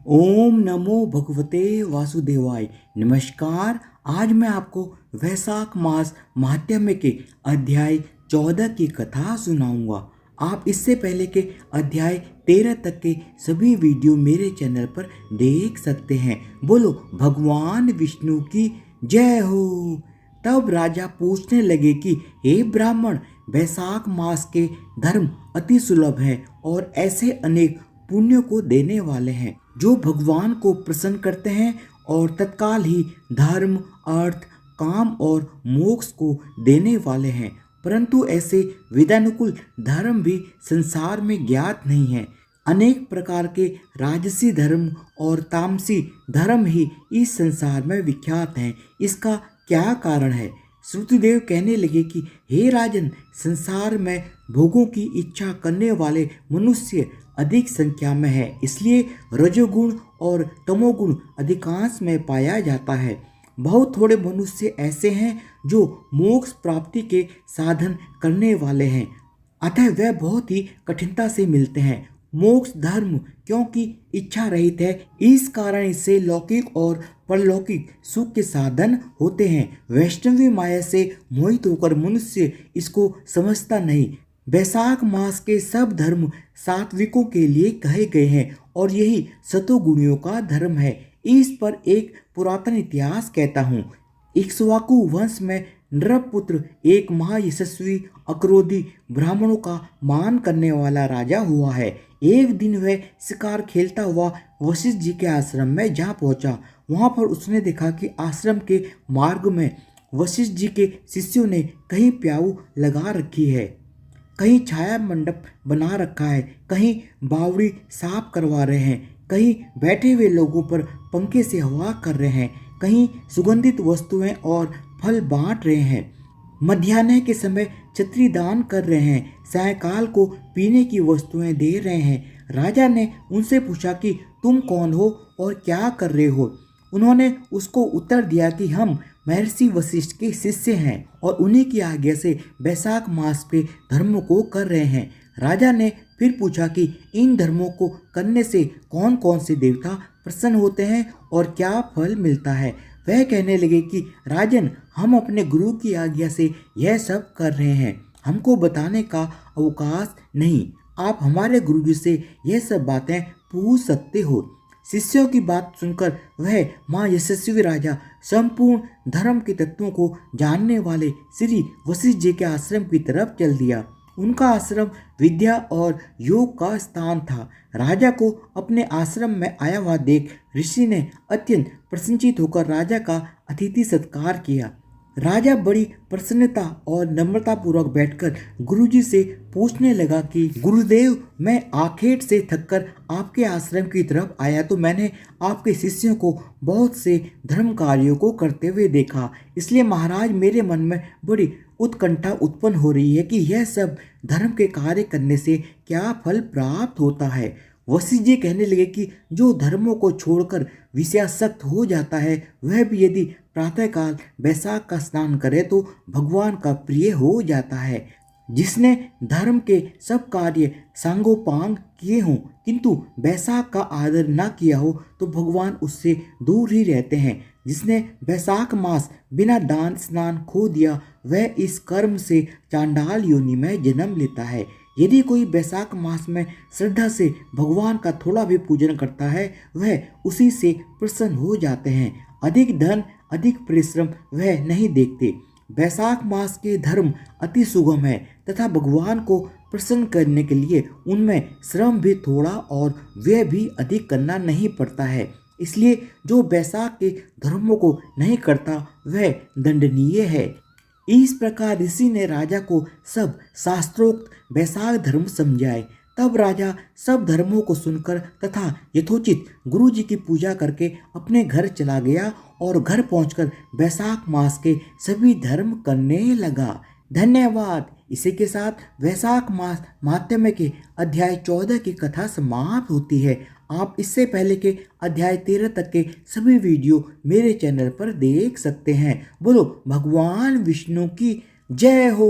ओम नमो भगवते वासुदेवाय। नमस्कार। आज मैं आपको वैशाख मास महात्म्य के अध्याय 14 की कथा सुनाऊंगा। आप इससे पहले के अध्याय 13 तक के सभी वीडियो मेरे चैनल पर देख सकते हैं। बोलो भगवान विष्णु की जय हो। तब राजा पूछने लगे कि हे ब्राह्मण, वैशाख मास के धर्म अति सुलभ है और ऐसे अनेक पुण्य को देने वाले हैं जो भगवान को प्रसन्न करते हैं और तत्काल ही धर्म, अर्थ, काम और मोक्ष को देने वाले हैं। परंतु ऐसे वेदानुकूल धर्म भी संसार में ज्ञात नहीं है। अनेक प्रकार के राजसी धर्म और तामसी धर्म ही इस संसार में विख्यात हैं। इसका क्या कारण है? श्रुतिदेव कहने लगे कि हे राजन, संसार में भोगों की इच्छा करने वाले मनुष्य अधिक संख्या में है, इसलिए रजोगुण और तमोगुण अधिकांश में पाया जाता है। बहुत थोड़े मनुष्य ऐसे हैं जो मोक्ष प्राप्ति के साधन करने वाले हैं, अतः वह बहुत ही कठिनता से मिलते हैं। मोक्ष धर्म क्योंकि इच्छा रहित है, इस कारण इससे लौकिक और परलौकिक सुख के साधन होते हैं। वैष्णवी माया से मोहित होकर मनुष्य इसको समझता नहीं। वैशाख मास के सब धर्म सात्विकों के लिए कहे गए हैं और यही सतोगुणियों का धर्म है। इस पर एक पुरातन इतिहास कहता हूँ। इक्ष्वाकु वंश में नृपपुत्र एक महायशस्वी अक्रोधी ब्राह्मणों का मान करने वाला राजा हुआ है। एक दिन वह शिकार खेलता हुआ वशिष्ठ जी के आश्रम में जा पहुंचा। वहां पर उसने देखा कि आश्रम के मार्ग में वशिष्ठ जी के शिष्यों ने कहीं प्याऊ लगा रखी है, कहीं छाया मंडप बना रखा है, कहीं बावड़ी साफ करवा रहे हैं, कहीं बैठे हुए लोगों पर पंखे से हवा कर रहे हैं, कहीं सुगंधित वस्तुएं और फल बांट रहे हैं, मध्याह्न के समय छत्री दान कर रहे हैं, सायंकाल को पीने की वस्तुएं दे रहे हैं। राजा ने उनसे पूछा कि तुम कौन हो और क्या कर रहे हो? उन्होंने उसको उत्तर दिया कि हम महर्षि वशिष्ठ के शिष्य हैं और उन्हीं की आज्ञा से वैशाख मास पे धर्मों को कर रहे हैं। राजा ने फिर पूछा कि इन धर्मों को करने से कौन कौन से देवता प्रसन्न होते हैं और क्या फल मिलता है? वह कहने लगे कि राजन, हम अपने गुरु की आज्ञा से यह सब कर रहे हैं, हमको बताने का अवकाश नहीं। आप हमारे गुरुजी से यह सब बातें पूछ सकते हो। शिष्यों की बात सुनकर वह महायशस्वी राजा संपूर्ण धर्म के तत्वों को जानने वाले श्री वशिष्ठ जी के आश्रम की तरफ चल दिया। उनका आश्रम विद्या और योग का स्थान था। राजा को अपने आश्रम में आया हुआ देख ऋषि ने अत्यंत प्रसन्नचित होकर राजा का अतिथि सत्कार किया। राजा बड़ी प्रसन्नता और नम्रता पूर्वक बैठकर गुरुजी से पूछने लगा कि गुरुदेव, मैं आखेट से थककर आपके आश्रम की तरफ आया तो मैंने आपके शिष्यों को बहुत से धर्म कार्यों को करते हुए देखा। इसलिए महाराज, मेरे मन में बड़ी उत्कंठा उत्पन्न हो रही है कि यह सब धर्म के कार्य करने से क्या फल प्राप्त होता है। वशिष्ठ जी कहने लगे कि जो धर्मों को छोड़कर विषयासक्त हो जाता है, वह भी यदि प्रातःकाल वैशाख का स्नान करे तो भगवान का प्रिय हो जाता है। जिसने धर्म के सब कार्य सांगोपांग किए हों किंतु वैशाख का आदर न किया हो तो भगवान उससे दूर ही रहते हैं। जिसने वैशाख मास बिना दान स्नान खो दिया, वह इस कर्म से चांडाल योनि में जन्म लेता है। यदि कोई वैशाख मास में श्रद्धा से भगवान का थोड़ा भी पूजन करता है, वह उसी से प्रसन्न हो जाते हैं। अधिक धन, अधिक परिश्रम वह नहीं देखते। वैशाख मास के धर्म अति सुगम है तथा भगवान को प्रसन्न करने के लिए उनमें श्रम भी थोड़ा और व्यय भी अधिक करना नहीं पड़ता है। इसलिए जो वैशाख के धर्मों को नहीं करता वह दंडनीय है। इस प्रकार ऋषि ने राजा को सब शास्त्रोक्त वैशाख धर्म समझाए। तब राजा सब धर्मों को सुनकर तथा यथोचित गुरु जी की पूजा करके अपने घर चला गया और घर पहुंचकर वैशाख मास के सभी धर्म करने लगा। धन्यवाद। इसी के साथ वैशाख मास महात्म्य के अध्याय 14 की कथा समाप्त होती है। आप इससे पहले के अध्याय 13 तक के सभी वीडियो मेरे चैनल पर देख सकते हैं। बोलो भगवान विष्णु की जय हो।